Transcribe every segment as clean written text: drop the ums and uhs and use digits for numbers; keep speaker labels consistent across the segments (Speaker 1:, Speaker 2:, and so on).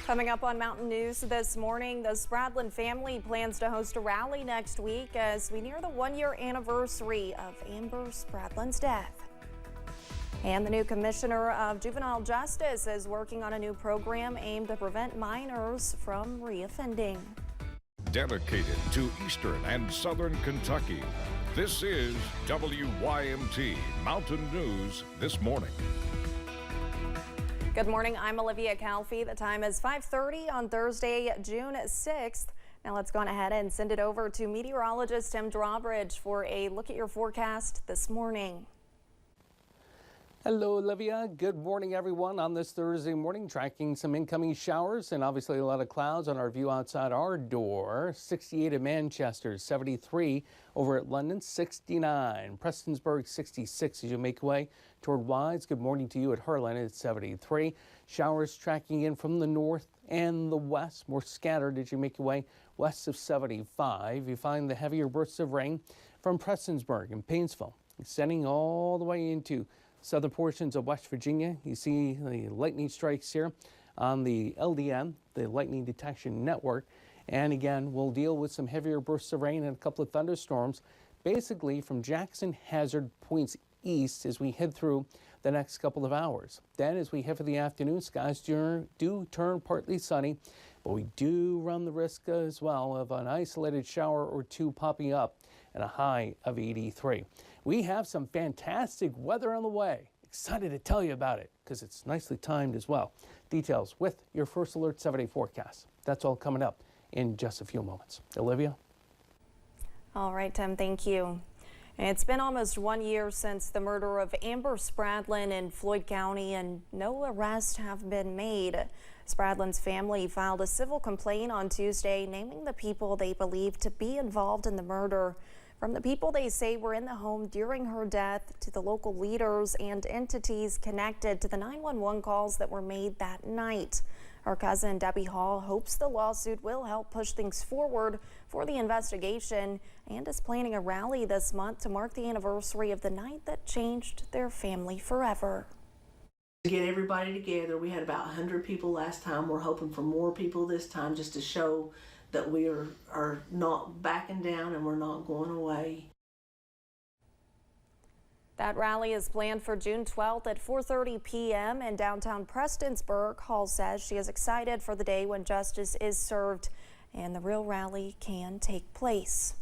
Speaker 1: Coming up on Mountain News this morning, the Spradlin family plans to host a rally next week as we near the one-year anniversary of Amber Spradlin's death. And the new Commissioner of Juvenile Justice is working on a new program aimed to prevent minors from reoffending.
Speaker 2: Dedicated to Eastern and Southern Kentucky, this is WYMT Mountain News this morning.
Speaker 1: Good morning, I'm Olivia Calfee. The time is 5:30 on Thursday, June 6th. Now let's go on ahead and send it over to meteorologist Tim Drawbridge for a look at your forecast this morning.
Speaker 3: Hello, Olivia. Good morning, everyone. On this Thursday morning, tracking some incoming showers and obviously a lot of clouds on our view outside our door. 68 at Manchester, 73 over at London, 69. Prestonsburg, 66 as you make way toward Wise. Good morning to you at Harlan at 73. Showers tracking in from the north and the west, more scattered as you make your way west of 75. You find the heavier bursts of rain from Prestonsburg and Painesville, extending all the way into southern portions of West Virginia. You see the lightning strikes here on the LDN, the Lightning Detection Network. And again, we'll deal with some heavier bursts of rain and a couple of thunderstorms, basically from Jackson Hazard points east as we head through the next couple of hours. Then as we head for the afternoon, skies do turn partly sunny, but we do run the risk as well of an isolated shower or two popping up and a high of 83. We have some fantastic weather on the way. Excited to tell you about it because it's nicely timed as well. Details with your First Alert 7-day forecast. That's all coming up in just a few moments. Olivia?
Speaker 1: All right, Tim, thank you. It's been almost 1 year since the murder of Amber Spradlin in Floyd County, and no arrests have been made. Spradlin's family filed a civil complaint on Tuesday naming the people they believe to be involved in the murder. From the people they say were in the home during her death to the local leaders and entities connected to the 911 calls that were made that night. Her cousin Debbie Hall hopes the lawsuit will help push things forward for the investigation and is planning a rally this month to mark the anniversary of the night that changed their family forever.
Speaker 4: To get everybody together, we had about 100 people last time. We're hoping for more people this time just to show that we are not backing down and we're not going away.
Speaker 1: That rally is planned for June 12th at 4:30 p.m. in downtown Prestonsburg. Hall says she is excited for the day when justice is served and the real rally can take place.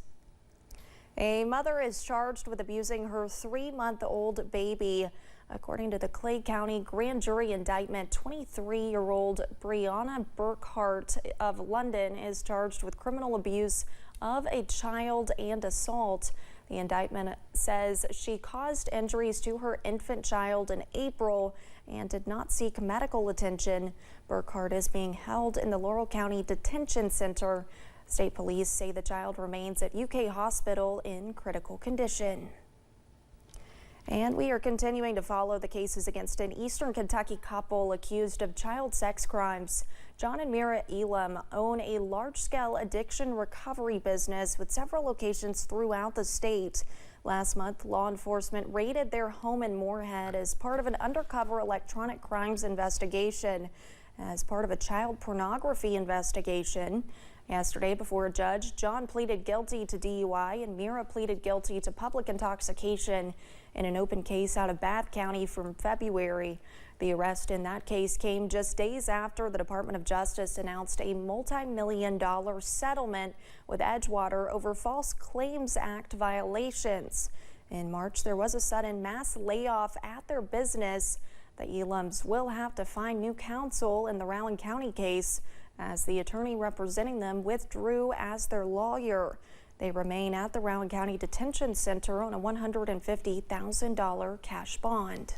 Speaker 1: A mother is charged with abusing her 3-month-old baby. According to the Clay County grand jury indictment, 23-year-old Brianna Burkhart of London is charged with criminal abuse of a child and assault. The indictment says she caused injuries to her infant child in April and did not seek medical attention. Burkhart is being held in the Laurel County Detention Center. State police say the child remains at UK Hospital in critical condition. And we are continuing to follow the cases against an Eastern Kentucky couple accused of child sex crimes. John and Mira Elam own a large-scale addiction recovery business with several locations throughout the state. Last month, law enforcement raided their home in Moorhead as part of an undercover electronic crimes investigation. As part of a child pornography investigation. Yesterday, before a judge, John pleaded guilty to DUI and Mira pleaded guilty to public intoxication in an open case out of Bath County from February. The arrest in that case came just days after the Department of Justice announced a multi-million-dollar settlement with Edgewater over False Claims Act violations. In March, there was a sudden mass layoff at their business. The Elams will have to find new counsel in the Rowan County case as the attorney representing them withdrew as their lawyer. They remain at the Rowan County Detention Center on a $150,000 cash bond.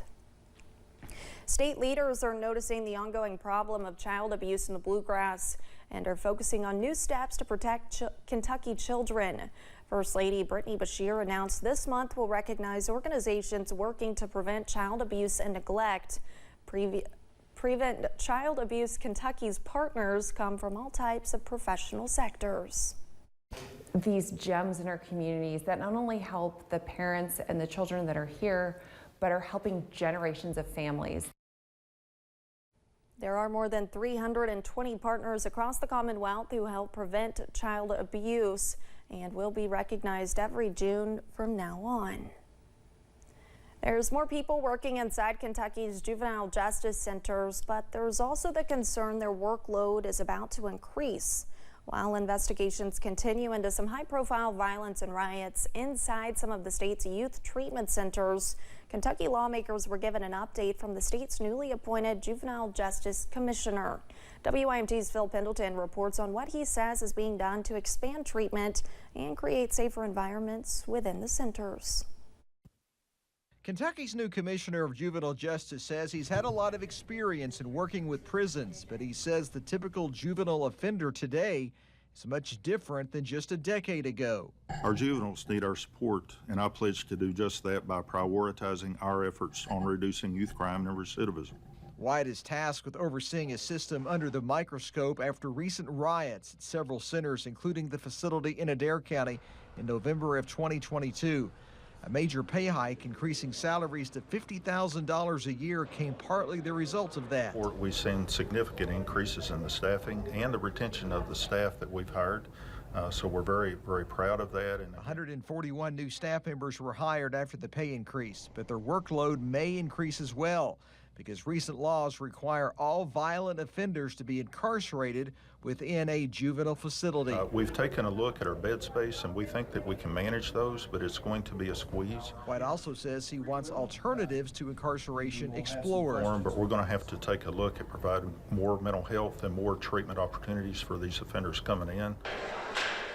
Speaker 1: State leaders are noticing the ongoing problem of child abuse in the Bluegrass and are focusing on new steps to protect Kentucky children. First Lady Brittany Bashir announced this month will recognize organizations working to prevent child abuse and neglect. Prevent Child Abuse Kentucky's partners come from all types of professional sectors.
Speaker 5: These gems in our communities that not only help the parents and the children that are here, but are helping generations of families.
Speaker 1: There are more than 320 partners across the Commonwealth who help prevent child abuse and will be recognized every June from now on. There's more people working inside Kentucky's juvenile justice centers, but there's also the concern their workload is about to increase. While investigations continue into some high-profile violence and riots inside some of the state's youth treatment centers, Kentucky lawmakers were given an update from the state's newly appointed Juvenile Justice Commissioner. WYMT's Phil Pendleton reports on what he says is being done to expand treatment and create safer environments within the centers.
Speaker 6: Kentucky's new Commissioner of Juvenile Justice says he's had a lot of experience in working with prisons, but he says the typical juvenile offender today is much different than just a decade ago.
Speaker 7: Our juveniles need our support, and I pledge to do just that by prioritizing our efforts on reducing youth crime and recidivism.
Speaker 6: White is tasked with overseeing a system under the microscope after recent riots at several centers, including the facility in Adair County in November of 2022. A major pay hike increasing salaries to $50,000 a year came partly the result of that.
Speaker 7: We've seen significant increases in the staffing and the retention of the staff that we've hired, so we're very, very proud of that. And
Speaker 6: 141 new staff members were hired after the pay increase, but their workload may increase as well because recent laws require all violent offenders to be incarcerated within a juvenile facility.
Speaker 7: We've taken a look at our bed space, and we think that we can manage those, but it's going to be a squeeze.
Speaker 6: White also says he wants alternatives to incarceration explored.
Speaker 7: But we're going to have to take a look at providing more mental health and more treatment opportunities for these offenders coming in.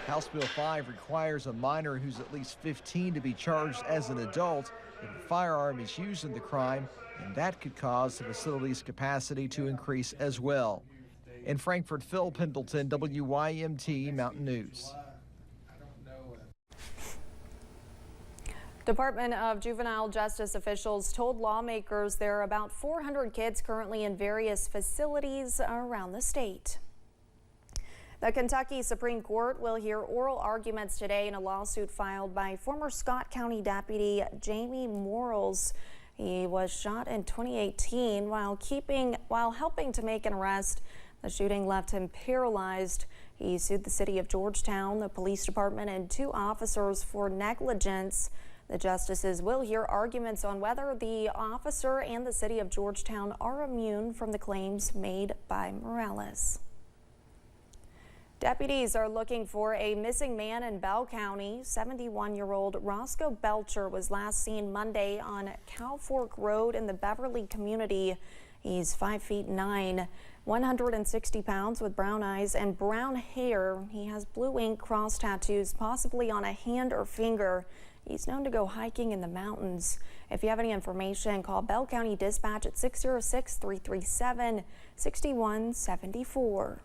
Speaker 6: House Bill 5 requires a minor who's at least 15 to be charged as an adult if a firearm is used in the crime, and that could cause the facility's capacity to increase as well. In Frankfort, Phil Pendleton, WYMT Mountain News.
Speaker 1: Department of Juvenile Justice officials told lawmakers there are about 400 kids currently in various facilities around the state. The Kentucky Supreme Court will hear oral arguments today in a lawsuit filed by former Scott County Deputy Jamie Morals. He was shot in 2018 while helping to make an arrest. The shooting left him paralyzed. He sued the city of Georgetown, the police department, and 2 officers for negligence. The justices will hear arguments on whether the officer and the city of Georgetown are immune from the claims made by Morales. Deputies are looking for a missing man in Bell County. 71-year-old Roscoe Belcher was last seen Monday on Cow Fork Road in the Beverly community. He's 5'9", 160 pounds with brown eyes and brown hair. He has blue ink cross tattoos, possibly on a hand or finger. He's known to go hiking in the mountains. If you have any information, call Bell County Dispatch at 606-337-6174.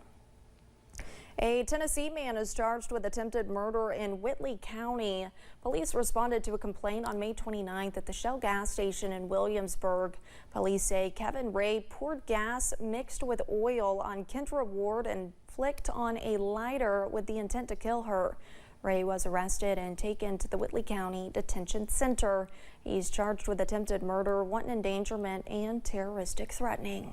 Speaker 1: A Tennessee man is charged with attempted murder in Whitley County. Police responded to a complaint on May 29th at the Shell gas station in Williamsburg. Police say Kevin Ray poured gas mixed with oil on Kendra Ward and flicked on a lighter with the intent to kill her. Ray was arrested and taken to the Whitley County Detention Center. He's charged with attempted murder, wanton endangerment, and terroristic threatening.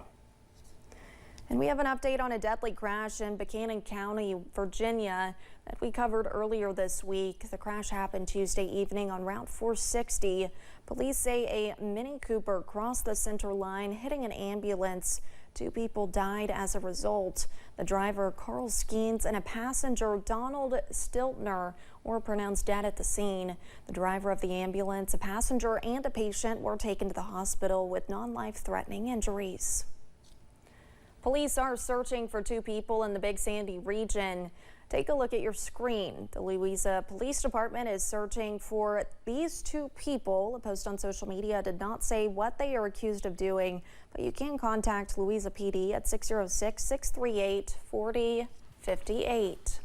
Speaker 1: And we have an update on a deadly crash in Buchanan County, Virginia, that we covered earlier this week. The crash happened Tuesday evening on Route 460. Police say a Mini Cooper crossed the center line, hitting an ambulance. 2 people died as a result. The driver, Carl Skeens, and a passenger, Donald Stiltner, were pronounced dead at the scene. The driver of the ambulance, a passenger, and a patient were taken to the hospital with non-life-threatening injuries. Police are searching for 2 people in the Big Sandy region. Take a look at your screen. The Louisa Police Department is searching for these 2 people. A post on social media did not say what they are accused of doing, but you can contact Louisa PD at 606-638-4058.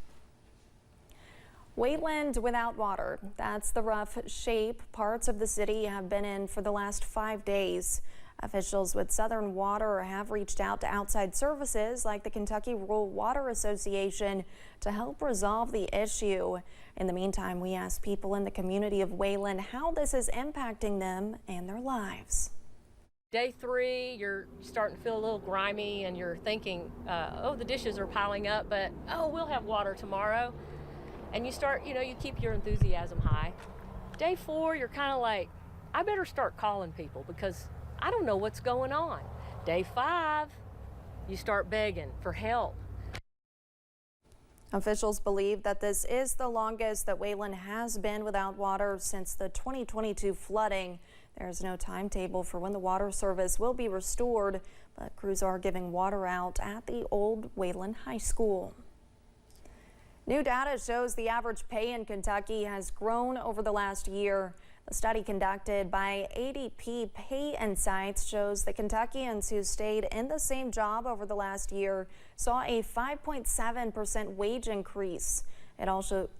Speaker 1: Wayland without water. That's the rough shape parts of the city have been in for the last 5 days. Officials with Southern Water have reached out to outside services like the Kentucky Rural Water Association to help resolve the issue. In the meantime, we asked people in the community of Wayland how this is impacting them and their lives.
Speaker 8: Day 3, you're starting to feel a little grimy and you're thinking, oh, the dishes are piling up, but oh, we'll have water tomorrow. And you start, you keep your enthusiasm high. Day 4, you're kind of like, I better start calling people because I don't know what's going on. Day 5, you start begging for help.
Speaker 1: Officials believe that this is the longest that Wayland has been without water since the 2022 flooding. There's no timetable for when the water service will be restored, but crews are giving water out at the old Wayland High School. New data shows the average pay in Kentucky has grown over the last year. A study conducted by ADP Pay Insights shows that Kentuckians who stayed in the same job over the last year saw a 5.7% wage increase. It also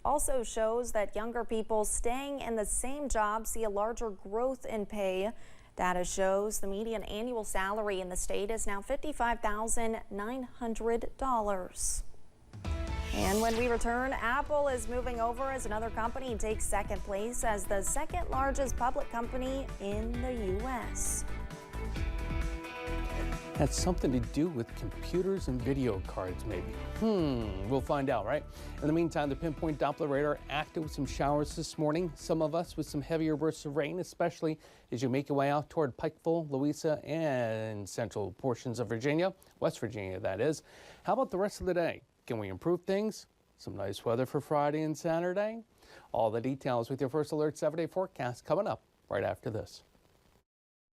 Speaker 1: shows that younger people staying in the same job see a larger growth in pay. Data shows the median annual salary in the state is now $55,900. And when we return, Apple is moving over as another company takes second place as the second largest public company in the U.S.
Speaker 3: Had something to do with computers and video cards, maybe. We'll find out, right? In the meantime, the Pinpoint Doppler radar active with some showers this morning. Some of us with some heavier bursts of rain, especially as you make your way out toward Pikeville, Louisa, and central portions of Virginia, West Virginia, that is. How about the rest of the day? Can we improve things? Some nice weather for Friday and Saturday. All the details with your First Alert 7-day forecast coming up right after this.